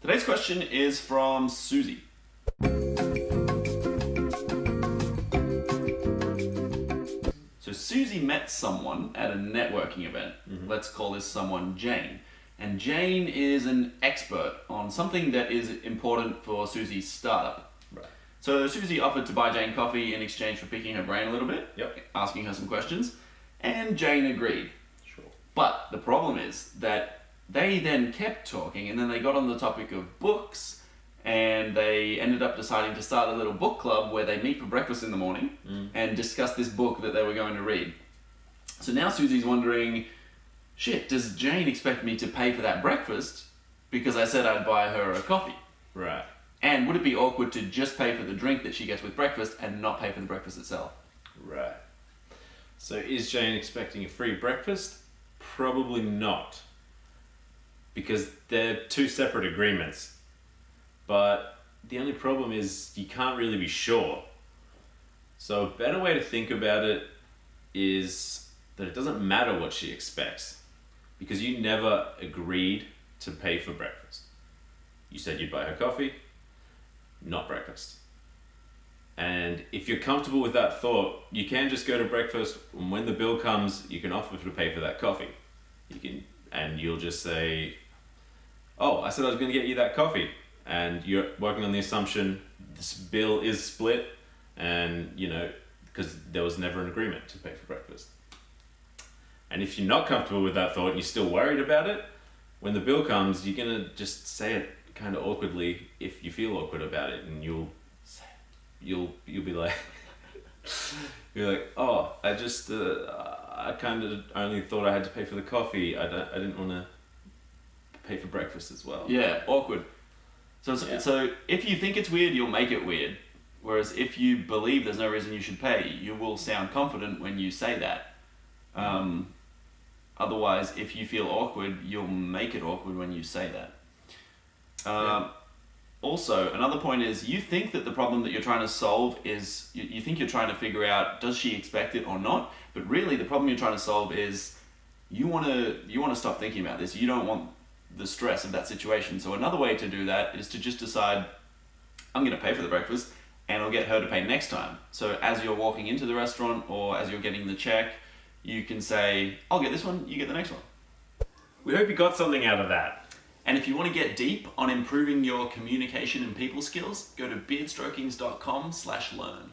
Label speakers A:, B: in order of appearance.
A: Today's question is from Susie. So Susie met someone at a networking event. Let's call this someone Jane. And Jane is an expert on something that is important for Susie's startup.
B: Right.
A: So Susie offered to buy Jane coffee in exchange for picking her brain a little bit,
B: Yep.
A: asking her some questions, and Jane agreed.
B: Sure.
A: But the problem is that they then kept talking, and then they got on the topic of books, and they ended up deciding to start a little book club where they meet for breakfast in the morning and discuss this book that they were going to read. So now Susie's wondering, shit, does Jane expect me to pay for that breakfast because I said I'd buy her a coffee?
B: Right.
A: And would it be awkward to just pay for the drink that she gets with breakfast and not pay for the breakfast itself?
B: Right. So is Jane expecting a free breakfast? Probably not. Because they're two separate agreements. But the only problem is you can't really be sure. So a better way to think about it is that it doesn't matter what she expects, because you never agreed to pay for breakfast. You said you'd buy her coffee, not breakfast. And if you're comfortable with that thought, you can just go to breakfast, and when the bill comes, you can offer to pay for that coffee. And you'll just say, oh, I said I was going to get you that coffee. And you're working on the assumption this bill is split, and because there was never an agreement to pay for breakfast. And if you're not comfortable with that thought and you're still worried about it, when the bill comes, you're gonna just say it kind of awkwardly if you feel awkward about it, and you'll be like, oh, I kind of only thought I had to pay for the coffee. I didn't want to pay for breakfast as well.
A: Yeah, awkward. So if you think it's weird, you'll make it weird. Whereas if you believe there's no reason you should pay, you will sound confident when you say that. Otherwise, if you feel awkward, you'll make it awkward when you say that. Also, another point is you think that the problem that you're trying to solve is, you think you're trying to figure out, does she expect it or not? But really, the problem you're trying to solve is you want to stop thinking about this. You don't want the stress of that situation. So another way to do that is to just decide, I'm going to pay for the breakfast, and I'll get her to pay next time. So as you're walking into the restaurant or as you're getting the check, you can say, I'll get this one, you get the next one.
B: We hope you got something out of that.
A: And if you want to get deep on improving your communication and people skills, go to beardstrokings.com/learn.